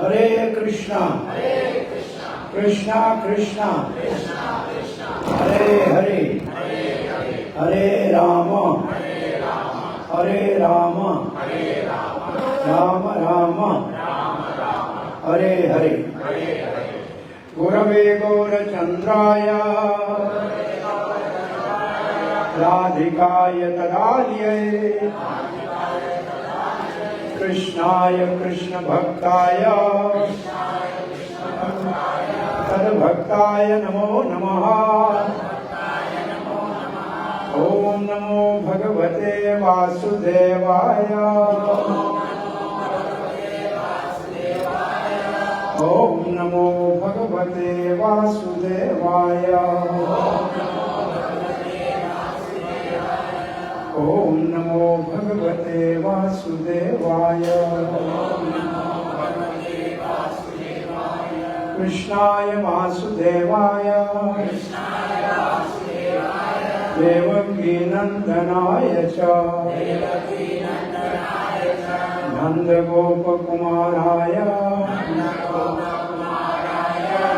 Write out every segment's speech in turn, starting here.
हरे कृष्णा कृष्णा कृष्णा हरे हरे हरे राम राम राम हरे हरे। गुरवे गौरचंद्राय राधिकाय तदालये कृष्णाय कृष्ण भक्ताय तद्भक्ताय नमो नमः। ओम नमो भगवते वासुदेवाय ओम नमो भगवते वासुदेवाय ओम नमो भगवते वासुदेवाय। कृष्णाय वासुदेवाय देवकी नंदनाय च नंदगोपकुमाराय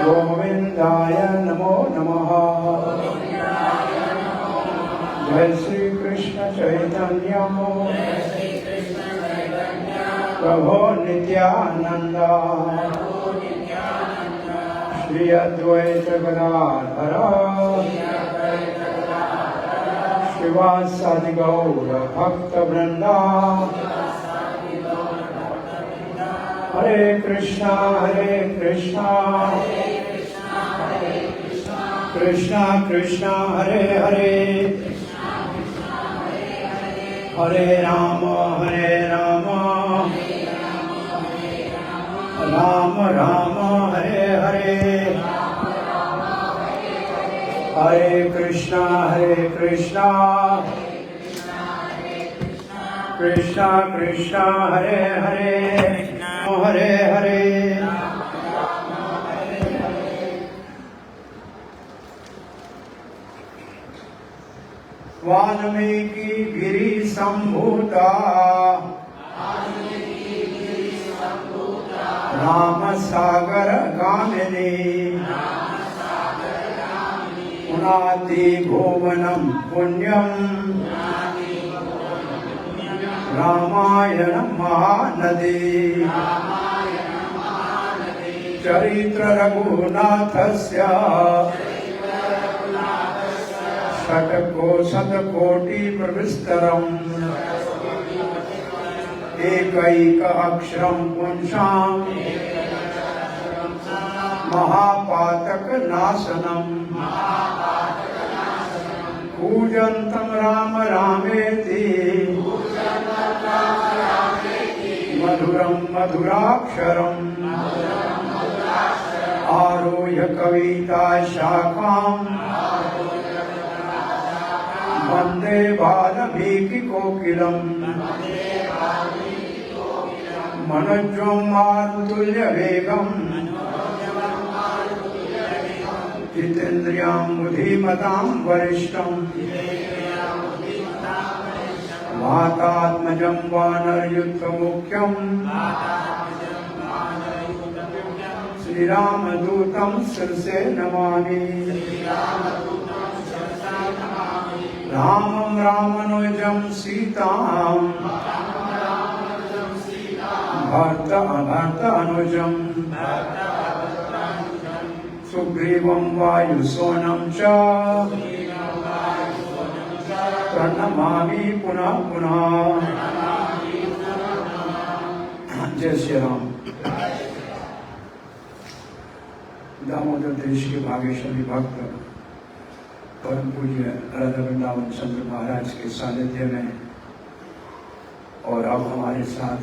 गोविंदाय नमो नमः। जय श्री कृष्ण चैतन्य प्रभो नित्यानंद श्री अद्वैत गदाधर श्रीवासादि गौर भक्त वृंदा। हरे कृष्णा कृष्णा कृष्णा हरे हरे हरे राम राम राम हरे हरे। हरे कृष्णा कृष्णा कृष्णा हरे हरे हरे हरे। वाल्मीकि गिरि संभूता राम सागर गामिनी पुनाति भुवनं पुण्यं रामायण महानदी। चरित्र रघुनाथस्य शतकोटि प्रविस्तरम् एकैक अक्षरं पुंसां महापातक नाशनम्। पूजन्तं राम रामेति मधुरं मधुराक्षरम् आरुह्य कविता शाखाम् वन्दे वाल्मीकि कोकिलम्। मनोजं मारुतुल्य वेगम् जितेन्द्रियां बुद्धिमतां वरिष्ठम्। वातात्मजं वानरयुद्धमुख्यम् श्रीरामदूतं शिरसे नमामि। रामं रामानुजं सीतां भर्तानुजं सुग्रीवं वायुसूनं च प्रणमामि पुनः पुनः। जय श्री राम। दामोदर देश के भाग्यशाली भक्त परम पूज्य राधा वृंदावन चंद्र महाराज के सानिध्य में और अब हमारे साथ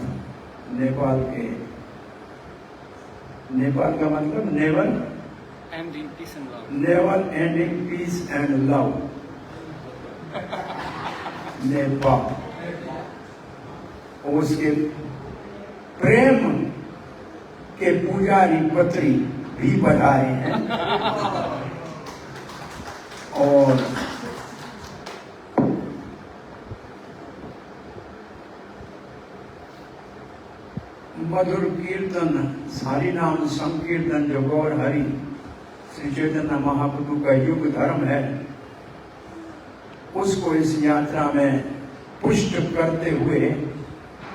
नेपाल का मतलब never ending peace and love Nepal, उसके प्रेम के पुजारी पत्री भी बताए हैं। और मधुर कीर्तन सारी नाम संकीर्तन जो गौर हरि श्री चैतन्य महाप्रभु का युग धर्म है, उसको इस यात्रा में पुष्ट करते हुए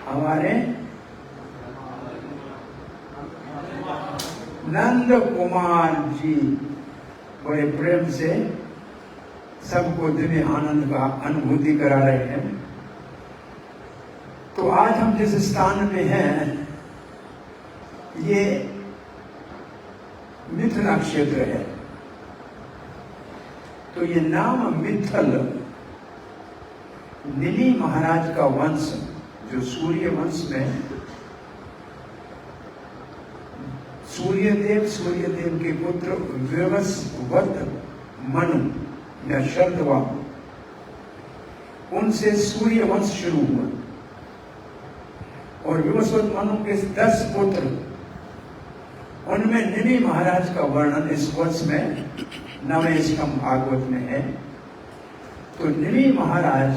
हमारे नंद कुमार जी बड़े प्रेम से सबको दिव्य आनंद का अनुभूति करा रहे हैं। तो आज हम जिस स्थान पे हैं ये मिथिला क्षेत्र है। तो ये नाम मित्थल निमि महाराज का वंश, जो सूर्य वंश में सूर्यदेव के पुत्र विवस्वत मनु या शर्धवा, उनसे सूर्य वंश शुरू हुआ और विवस्वत मनु के 10 पुत्र, उनमें निमि महाराज का वर्णन इस वर्ष में 9वें स्कंद भागवत में है। तो निमि महाराज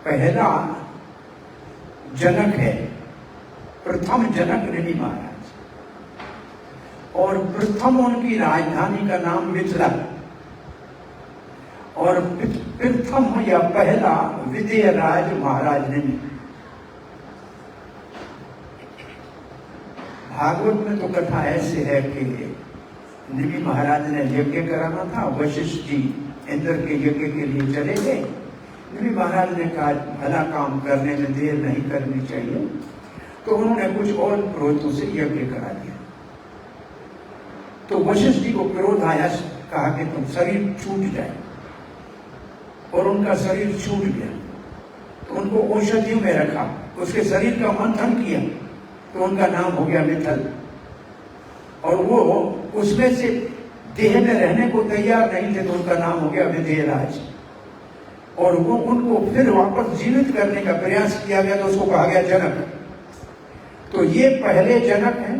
पहला जनक है, प्रथम जनक निमि महाराज, और प्रथम उनकी राजधानी का नाम मिथिला, और प्रथम या पहला विजय राज महाराज निमि। भागवत में तो कथा ऐसे है कि निमि महाराज ने यज्ञ कराना था, वशिष्ठ जी इंद्र के यज्ञ के लिए चले गए। निमि महाराज ने कहा भला काम करने में देर नहीं करनी चाहिए, तो उन्होंने कुछ और पुरोहितों से यज्ञ करा दिया। तो वशिष्ठ जी को क्रोध आया, कहा कि तुम शरीर छूट जाए, और उनका शरीर छूट गया। तो उनको औषधियों में रखा, उसके शरीर का मंथन किया, तो उनका नाम हो गया मित्थल। और वो उसमें से देह में रहने को तैयार नहीं थे, तो उनका नाम हो गया विजयराज। और वो उनको फिर वापस जीवित करने का प्रयास किया गया, तो उसको कहा गया जनक। तो ये पहले जनक हैं,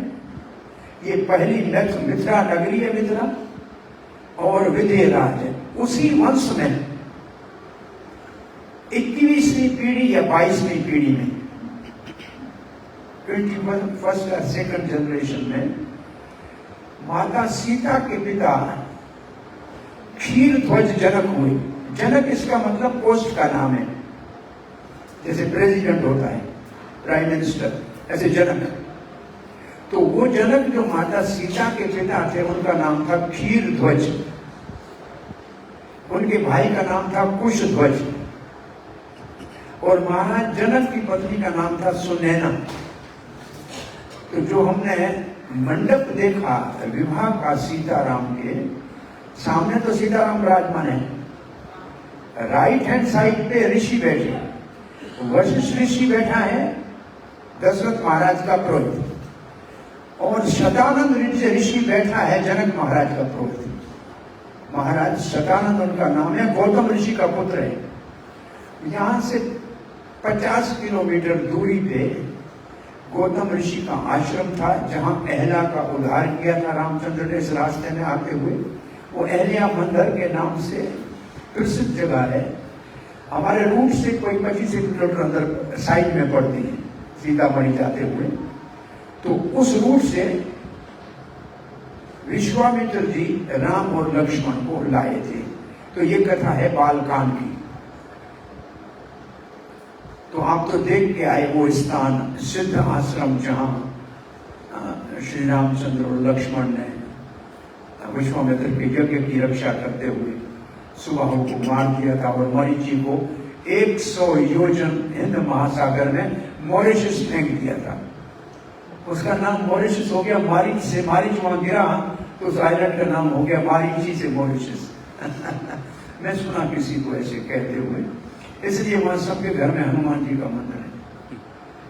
ये पहली मिथिला नगरी है मिथिला, और विजयराज है। उसी वंश में 21वीं पीढ़ी या 22वीं पीढ़ी में 21st और 2nd जनरेशन में माता सीता के पिता क्षीरध्वज जनक हुए। जनक इसका मतलब पोस्ट का नाम है, जैसे प्रेसिडेंट होता है, प्राइम मिनिस्टर, ऐसे जनक। तो वो जनक जो माता सीता के पिता थे, उनका नाम था क्षीरध्वज। उनके भाई का नाम था कुशध्वज, और महाराज जनक की पत्नी का नाम था सुनैना। तो जो हमने मंडप देखा विवाह का सीताराम के सामने, तो सीताराम विराजमान है, राइट हैंड साइड पे ऋषि बैठे, वशिष्ठ ऋषि बैठा है, दशरथ महाराज का पुरोहित, और शतानंद ऋषि बैठा है, जनक महाराज का पुरोहित। महाराज शतानंद उनका नाम है, गौतम ऋषि का पुत्र है। यहां से 50 किलोमीटर दूरी पे गौतम ऋषि का आश्रम था, जहां अहल्या का उद्धार किया था रामचंद्र ने इस रास्ते में आते हुए। वो अहल्या मंदिर के नाम से प्रसिद्ध जगह है। हमारे रूट से कोई 25 किलोमीटर अंदर साइड में पड़ती है, सीतामढ़ी जाते हुए। तो उस रूट से विश्वामित्र जी राम और लक्ष्मण को लाए थे। तो ये कथा है बालकांड की। तो आप तो देख के आए वो स्थान, सिद्ध आश्रम, जहां श्री रामचंद्र और लक्ष्मण ने विश्वामित्र के यज्ञ की रक्षा करते हुए सुबाहु को मार दिया था, और मरीचि को 100 योजन हिंद महासागर में मॉरिशस फेंक दिया था। उसका नाम मॉरिशस हो गया मारीच से। मारीच वहां गिरा तो उस आइलैंड का नाम हो गया मारीची से मॉरिशस। मैं सुना किसी को ऐसे कहते हुए, इसलिए वहां सबके घर में हनुमान जी का मंदिर है।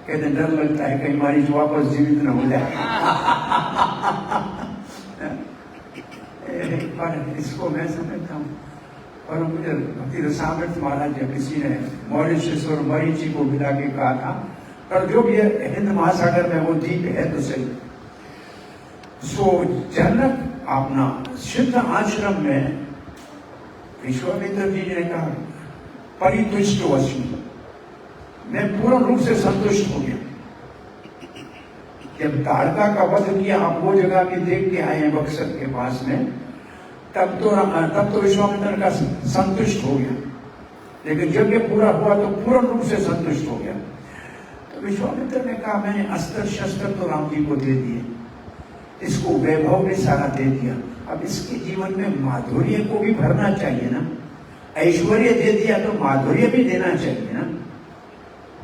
कहते डर लगता है कहीं मारीच वापस जीवित न हो जाए। पर इसको मैं समझता हूँ, और मुझे भक्ति रसामृत महाराज या किसी ने मॉरिशस और मरीची को मिला के कहा था, पर जो भी हिंद महासागर में वो द्वीप है तो सही। सो जनक अपना सिद्ध आश्रम में विश्वामित्र जी ने कहा परितुष्ट वस्मी, मैं पूर्ण रूप से संतुष्ट हो गया। जब ताड़का का वध किया, आप वो जगह भी देख के आए हैं बक्सर के पास में, तब तो विश्वामित्र का संतुष्ट हो गया। लेकिन जब ये पूरा हुआ तो पूर्ण रूप से संतुष्ट हो गया। तो विश्वामित्र ने कहा, मैंने अस्त्र शस्त्र तो राम जी को दे दिए, इसको वैभव भी सारा दे दिया, अब इसके जीवन में माधुर्य को भी भरना चाहिए ना। ऐश्वर्य दे दिया तो माधुर्य भी देना चाहिए ना।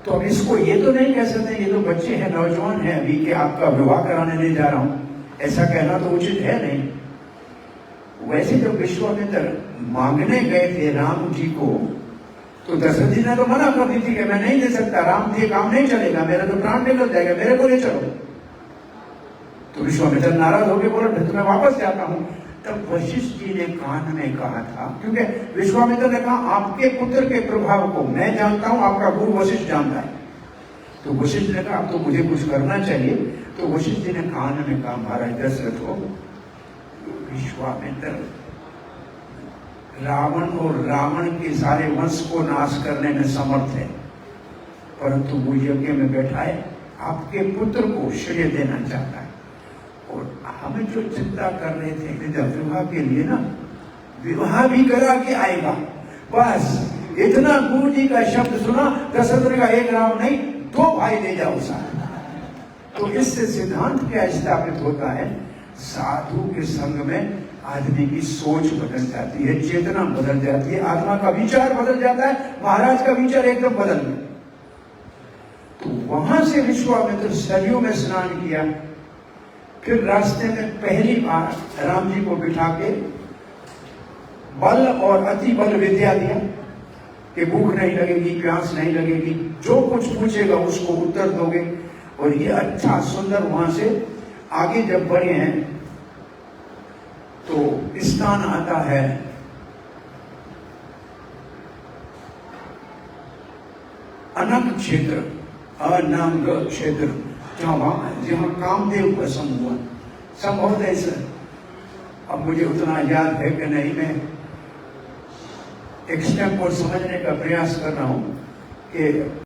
तो अब इसको ये तो नहीं कह सकते, ये तो बच्चे हैं, नौजवान हैं अभी, कि आपका विवाह कराने नहीं जा रहा हूं, ऐसा कहना तो उचित है नहीं। वैसे जब विश्वामित्र मांगने गए थे राम जी को, तो दशरथ जी ने तो मना कर दी थी कि मैं नहीं दे सकता, राम जी काम नहीं चलेगा, मेरा तो प्राण निकल जाएगा, मेरे को ले चलो। तो विश्वामित्र नाराज हो गए, बोला तो मैं वापस जाता हूं। तब वशिष्ठ जी ने कान में कहा था, क्योंकि विश्वामित्र ने कहा आपके पुत्र के प्रभाव को मैं जानता हूं, आपका गुरु वशिष्ठ जानता है। तो वशिष्ठ ने कहा अब तो मुझे कुछ करना चाहिए। तो वशिष्ठ जी ने कान में कहा, महाराज दशरथ हो, विश्वामित्र रावण और रावण के सारे वंश को नाश करने में समर्थ है, परंतु वो यज्ञ में बैठा है, आपके पुत्र को श्रेय देना चाहता है। और हमें जो चिंता कर रहे थे कि जब विवाह के लिए ना, विवाह भी करा के आएगा, बस इतना गुरु जी का शब्द सुना, दशरथ का एक राम नहीं 2 भाई ले जाओ साथ। तो इससे सिद्धांत क्या स्थापित होता है, साधु के संग में आदमी की सोच बदल जाती है, चेतना बदल जाती है, आत्मा का विचार बदल जाता है। महाराज का विचार एकदम बदल गया। तो वहां से विश्वामित्र सरयू में स्नान किया, फिर रास्ते में पहली बार राम जी को बिठा के बल और अति बल विद्या दिया कि भूख नहीं लगेगी, प्यास नहीं लगेगी, जो कुछ पूछेगा उसको उत्तर दोगे। और ये अच्छा सुंदर वहां से आगे जब बढ़े हैं तो स्थान आता है अनक क्षेत्र, अनांग क्षेत्र, जहां कामदेव का हुआ संभव ऐसा। अब मुझे उतना याद है कि नहीं, मैं एक स्टेप को समझने का प्रयास कर रहा हूं कि